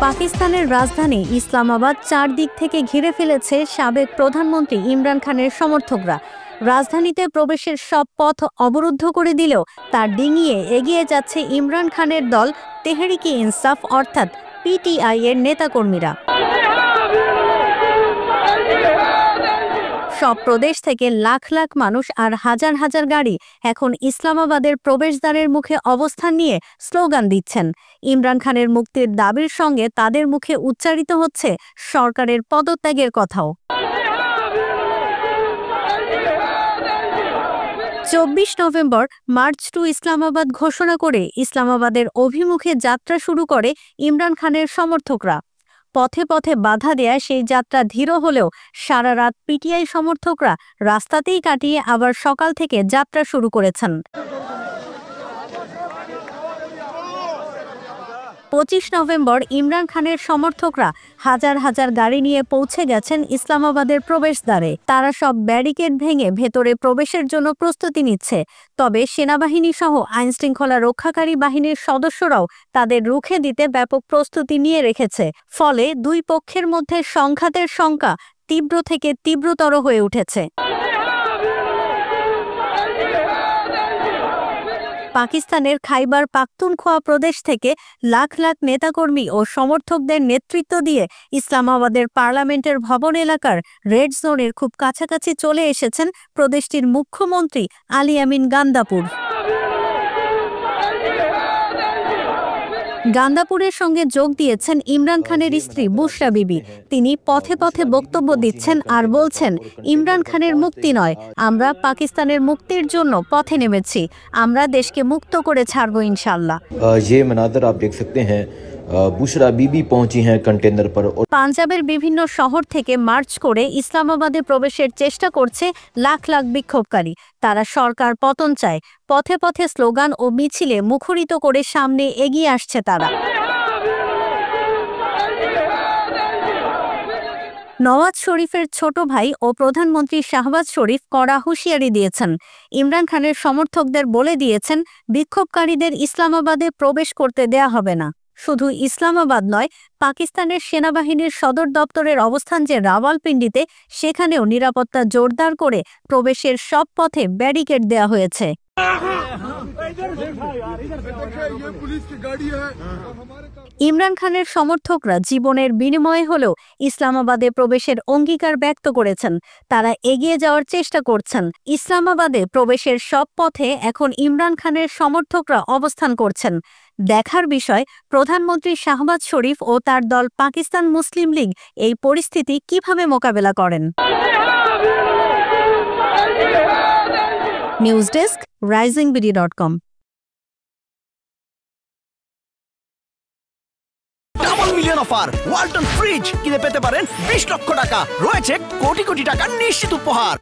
পাকিস্তানের রাজধানী ইসলামাবাদ চারদিক থেকে ঘিরে ফেলেছে সাবেক প্রধানমন্ত্রী ইমরান খানের সমর্থকরা। রাজধানীতে প্রবেশের সব পথ অবরুদ্ধ করে দিলেও তার ডিঙিয়ে এগিয়ে যাচ্ছে ইমরান খানের দল তেহরিকে ইনসাফ অর্থাৎ পিটিআই এর নেতাকর্মীরা। সব প্রদেশ থেকে লাখ লাখ মানুষ আর হাজার হাজার গাড়ি এখন ইসলামাবাদের প্রবেশদ্বারের মুখে অবস্থান নিয়ে স্লোগান দিচ্ছেন। ইমরান খানের মুক্তির দাবির সঙ্গে তাদের মুখে উচ্চারিত হচ্ছে সরকারের পদত্যাগের কথাও। 24 নভেম্বর মার্চ টু ইসলামাবাদ ঘোষণা করে ইসলামাবাদের অভিমুখে যাত্রা শুরু করে ইমরান খানের সমর্থকরা। পথে পথে বাধা দেয়া সেই যাত্রা ধীর হলেও সারা রাত পিটিআই সমর্থকরা রাস্তাতেই কাটিয়ে আবার সকাল থেকে যাত্রা শুরু করেছেন। 25 নভেম্বর ইমরান খানের সমর্থকরা হাজার হাজার গাড়ি নিয়ে পৌঁছে গেছেন ইসলামাবাদের প্রবেশদ্বারে। তারা সব ব্যারিকেড ভেঙে ভেতরে প্রবেশের জন্য প্রস্তুতি নিচ্ছে। তবে সেনাবাহিনী সহ আইনশৃঙ্খলা রক্ষাকারী বাহিনীর সদস্যরাও তাদের রুখে দিতে ব্যাপক প্রস্তুতি নিয়ে রেখেছে। ফলে দুই পক্ষের মধ্যে সংঘাতের শঙ্কা তীব্র থেকে তীব্রতর হয়ে উঠেছে। পাকিস্তানের খাইবার পাখতুনখোয়া প্রদেশ থেকে লাখ লাখ নেতাকর্মী ও সমর্থকদের নেতৃত্ব দিয়ে ইসলামাবাদের পার্লামেন্টের ভবন এলাকার রেড জোনের খুব কাছাকাছি চলে এসেছেন প্রদেশটির মুখ্যমন্ত্রী আলী আমিন গান্দাপুর। গান্দাপুরের সঙ্গে যোগ দিয়েছেন ইমরান খানের স্ত্রী বুশরা বিবি। তিনি পথে পথে বক্তব্য দিচ্ছেন আর বলছেন, ইমরান খানের মুক্তি নয়, আমরা পাকিস্তানের মুক্তির জন্য পথে নেমেছি। আমরা দেশকে মুক্ত করে ছাড়বো ইনশাআল্লাহ। ये मनाज़र आप देख सकते हैं, बुशरा बीबी पहुंची हैं कंटेनर पर। পাঞ্জাবের বিভিন্ন শহর থেকে মার্চ করে ইসলামাবাদে প্রবেশের চেষ্টা করছে লাখ লাখ বিক্ষোভকারী। তারা সরকার পতন চায়। পথে পথে স্লোগান ও মিছিলে মুখরিত করে সামনে এগিয়ে আসছে তারা। নওয়াজ শরীফের ছোট ভাই ও প্রধানমন্ত্রী শাহবাজ শরীফ কড়া হুঁশিয়ারি দিয়েছেন। ইমরান খানের সমর্থকদের বলে দিয়েছেন, বিক্ষোভকারীদের ইসলামাবাদে প্রবেশ করতে দেয়া হবে না। শুধু ইসলামাবাদ নয়, পাকিস্তানের সেনাবাহিনীর সদর দপ্তরের অবস্থান যে রাওয়ালপিন্ডিতে, সেখানেও নিরাপত্তা জোরদার করে প্রবেশের সব পথে ব্যারিকেড দেয়া হয়েছে। ইমরান খানের সমর্থকরা জীবনের বিনিময়ে হলেও ইসলামাবাদে প্রবেশের অঙ্গীকার ব্যক্ত করেছেন। তারা এগিয়ে যাওয়ার চেষ্টা করছেন। ইসলামাবাদে প্রবেশের সব পথে এখন ইমরান খানের সমর্থকরা অবস্থান করছেন। দেখার বিষয়, প্রধানমন্ত্রী শাহবাজ শরীফ ও তার দল পাকিস্তান মুসলিম লীগ এই পরিস্থিতি কিভাবে মোকাবেলা করেন। News desk, risingBD.com। Double million offer Walton fridge কিনে পেতে পারেন 20 লক্ষ টাকা, রয়েছে কোটি কোটি টাকার নিশ্চিত উপহার।